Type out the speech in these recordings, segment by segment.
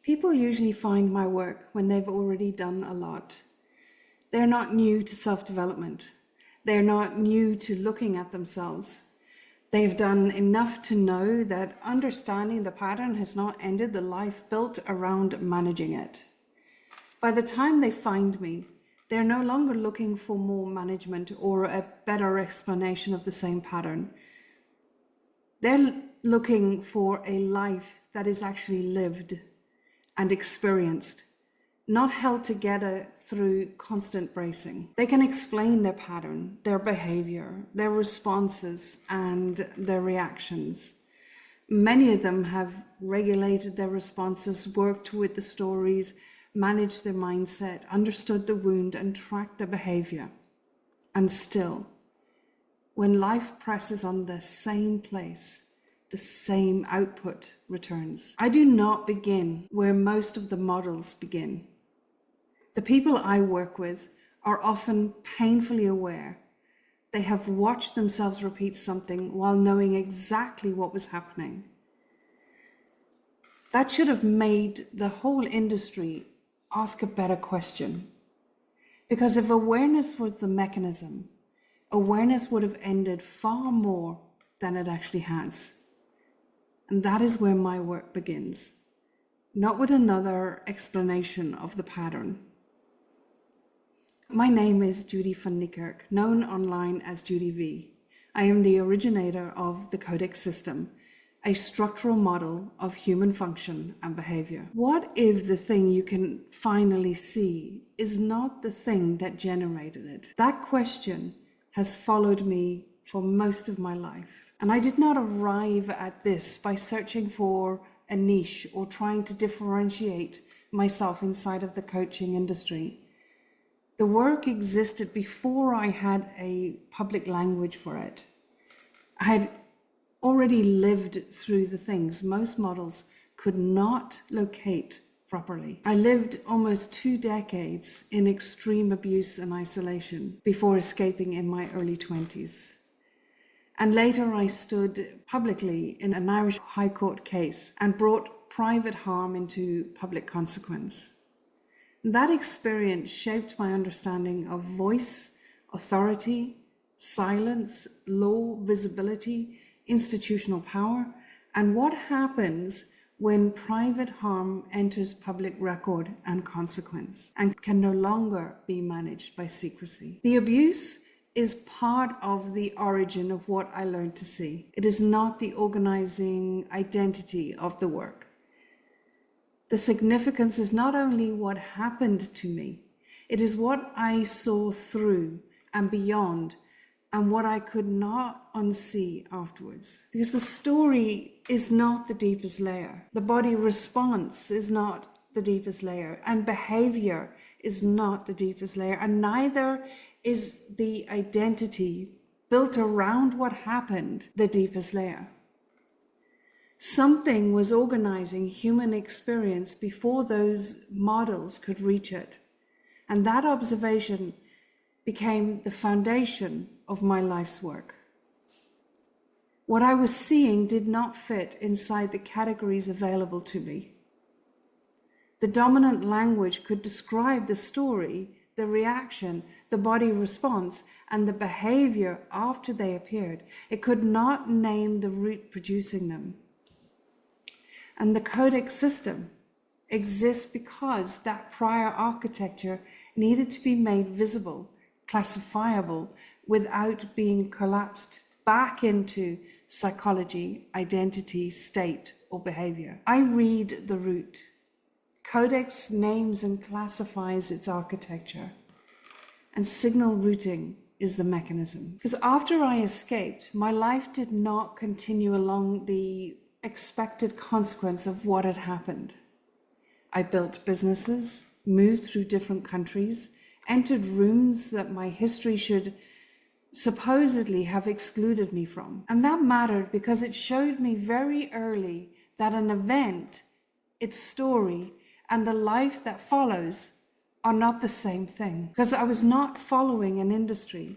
People usually find my work when they've already done a lot. They're not new to self-development. They're not new to looking at themselves. They've done enough to know that understanding the pattern has not ended the life built around managing it. By the time they find me, they're no longer looking for more management or a better explanation of the same pattern. They're looking for a life that is actually lived and experienced, not held together through constant bracing. They can explain their pattern, their behavior, their responses, and their reactions. Many of them have regulated their responses, worked with the stories, managed their mindset, understood the wound, and tracked their behavior. And still, when life presses on the same place, the same output returns. I do not begin where most of the models begin. The people I work with are often painfully aware. They have watched themselves repeat something while knowing exactly what was happening. That should have made the whole industry ask a better question. Because if awareness was the mechanism, awareness would have ended far more than it actually has. And that is where my work begins, not with another explanation of the pattern. My name is Judy van Niekerk, known online as Judy Vee. I am the originator of the Codex System, a structural model of human function and behavior. What if the thing you can finally see is not the thing that generated it? That question has followed me for most of my life. And I did not arrive at this by searching for a niche or trying to differentiate myself inside of the coaching industry. The work existed before I had a public language for it. I had already lived through the things most models could not locate properly. I lived almost 2 decades in extreme abuse and isolation before escaping in my early 20s. And later I stood publicly in an Irish High Court case and brought private harm into public consequence. That experience shaped my understanding of voice, authority, silence, law, visibility, institutional power, and what happens when private harm enters public record and consequence and can no longer be managed by secrecy. The abuse is part of the origin of what I learned to see. It is not the organizing identity of the work. The significance is not only what happened to me, it is what I saw through and beyond and what I could not unsee afterwards. Because the story is not the deepest layer. The body response is not the deepest layer, and behavior is not the deepest layer, and neither is the identity built around what happened the deepest layer. Something was organizing human experience before those models could reach it. And that observation became the foundation of my life's work. What I was seeing did not fit inside the categories available to me. The dominant language could describe the story, the reaction, the body response, and the behavior after they appeared. It could not name the root producing them. And the Codex System exists because that prior architecture needed to be made visible, classifiable, without being collapsed back into psychology, identity, state, or behavior. I read the root. Codex names and classifies its architecture, and signal routing is the mechanism. Because after I escaped, my life did not continue along the expected consequence of what had happened. I built businesses, moved through different countries, entered rooms that my history should supposedly have excluded me from. And that mattered because it showed me very early that an event, its story, and the life that follows are not the same thing. Because I was not following an industry.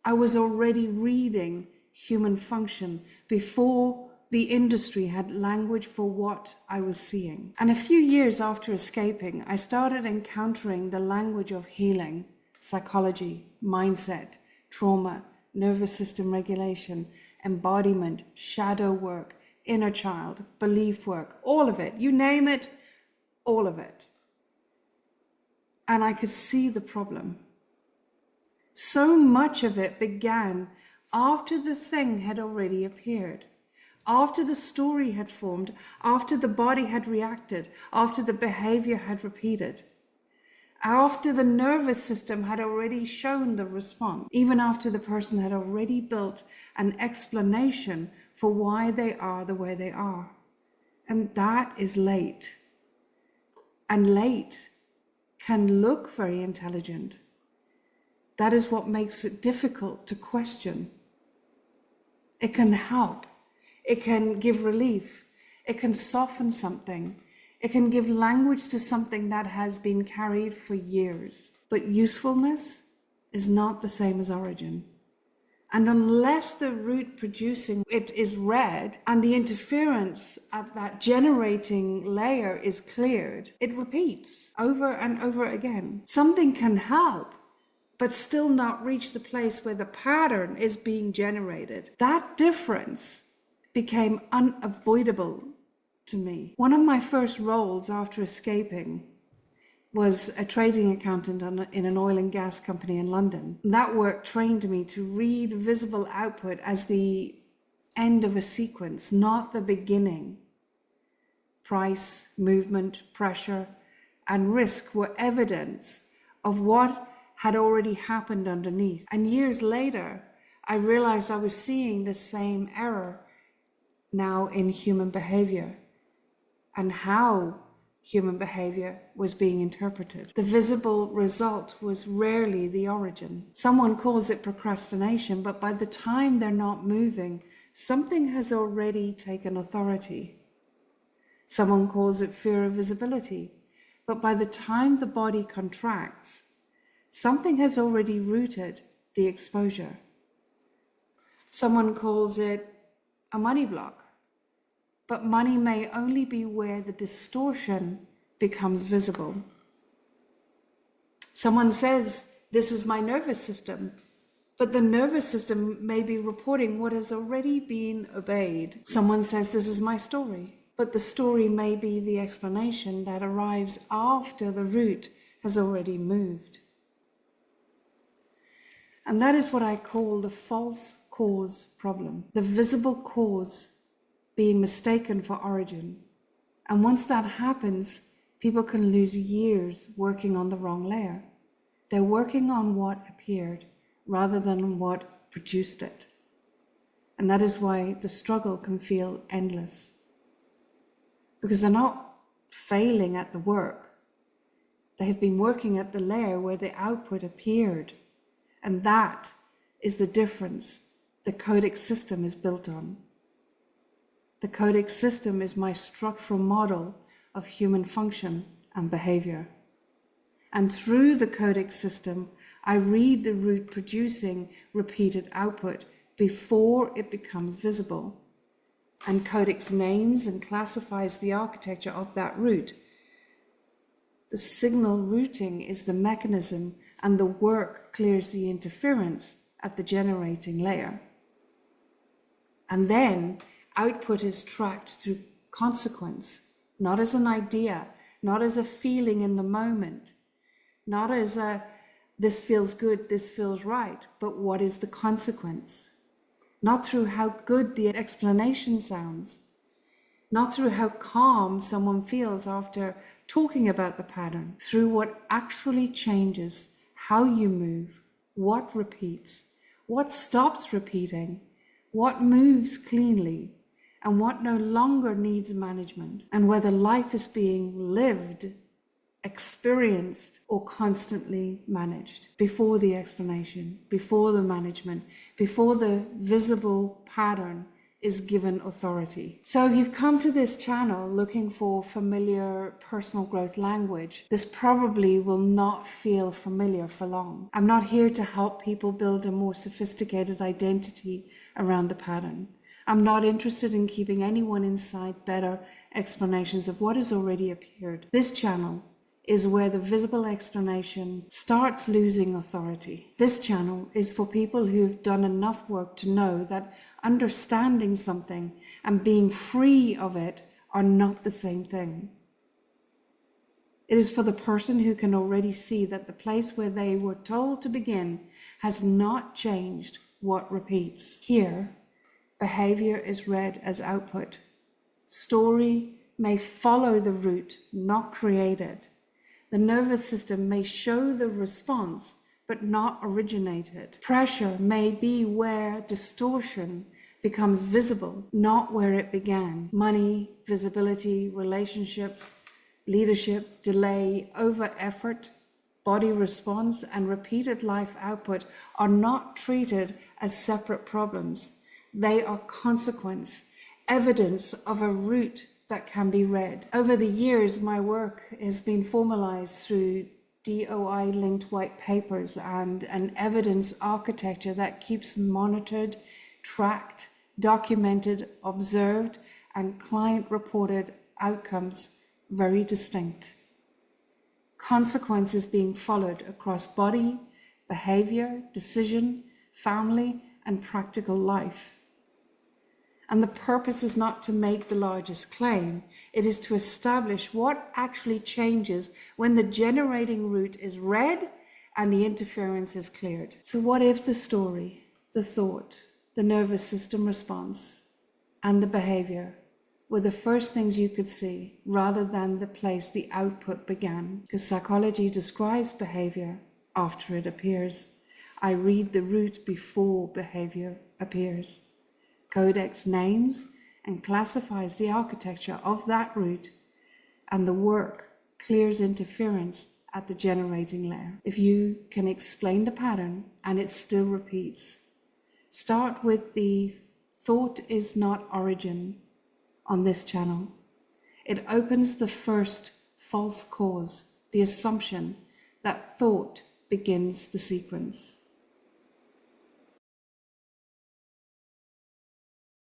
I was already reading human function before the industry had language for what I was seeing. And a few years after escaping, I started encountering the language of healing, psychology, mindset, trauma, nervous system regulation, embodiment, shadow work, inner child, belief work, all of it. You name it, all of it. And I could see the problem. So much of it began after the thing had already appeared, after the story had formed, after the body had reacted, after the behavior had repeated, after the nervous system had already shown the response, even after the person had already built an explanation for why they are the way they are. And that is late. And late can look very intelligent. That is what makes it difficult to question. It can help. It can give relief. It can soften something. It can give language to something that has been carried for years. But usefulness is not the same as origin. And unless the root producing it is read and the interference at that generating layer is cleared, it repeats over and over again. Something can help, but still not reach the place where the pattern is being generated. That difference became unavoidable to me. One of my first roles after escaping was a trading accountant in an oil and gas company in London. That work trained me to read visible output as the end of a sequence, not the beginning. Price, movement, pressure, and risk were evidence of what had already happened underneath. And years later, I realized I was seeing the same error now in human behavior and how human behavior was being interpreted. The visible result was rarely the origin. Someone calls it procrastination, but by the time they're not moving, something has already taken authority. Someone calls it fear of visibility, but by the time the body contracts, something has already rooted the exposure. Someone calls it a money block, but money may only be where the distortion becomes visible. Someone says, this is my nervous system, but the nervous system may be reporting what has already been obeyed. Someone says, this is my story, but the story may be the explanation that arrives after the root has already moved. And that is what I call the false cause problem, the visible cause being mistaken for origin. And once that happens, people can lose years working on the wrong layer. They're working on what appeared rather than what produced it. And that is why the struggle can feel endless. Because they're not failing at the work. They have been working at the layer where the output appeared. And that is the difference the Codex System is built on. The Codex System is my structural model of human function and behavior. And through the Codex System, I read the root producing repeated output before it becomes visible. And Codex names and classifies the architecture of that root. The signal routing is the mechanism, and the work clears the interference at the generating layer. And then output is tracked through consequence, not as an idea, not as a feeling in the moment, not as a this feels good, this feels right, but what is the consequence? Not through how good the explanation sounds, not through how calm someone feels after talking about the pattern, through what actually changes how you move, what repeats, what stops repeating, what moves cleanly, and what no longer needs management, and whether life is being lived, experienced, or constantly managed before the explanation, before the management, before the visible pattern is given authority. So if you've come to this channel looking for familiar personal growth language, this probably will not feel familiar for long. I'm not here to help people build a more sophisticated identity around the pattern. I'm not interested in keeping anyone inside better explanations of what has already appeared. This channel is where the visible explanation starts losing authority. This channel is for people who've done enough work to know that understanding something and being free of it are not the same thing. It is for the person who can already see that the place where they were told to begin has not changed what repeats. Here, behaviour is read as output. Story may follow the root, not create it. The nervous system may show the response, but not originate it. Pressure may be where distortion becomes visible, not where it began. Money, visibility, relationships, leadership, delay, over effort, body response, and repeated life output are not treated as separate problems. They are consequence, evidence of a root that can be read. Over the years, my work has been formalized through DOI-linked white papers and an evidence architecture that keeps monitored, tracked, documented, observed, and client-reported outcomes very distinct. Consequences being followed across body, behavior, decision, family, and practical life. And the purpose is not to make the largest claim, it is to establish what actually changes when the generating root is read and the interference is cleared. So what if the story, the thought, the nervous system response, and the behavior were the first things you could see rather than the place the output began? Because psychology describes behavior after it appears. I read the root before behavior appears. Codex names and classifies the architecture of that root, and the work clears interference at the generating layer. If you can explain the pattern and it still repeats, start with the thought is not origin on this channel. It opens the first false cause, the assumption that thought begins the sequence.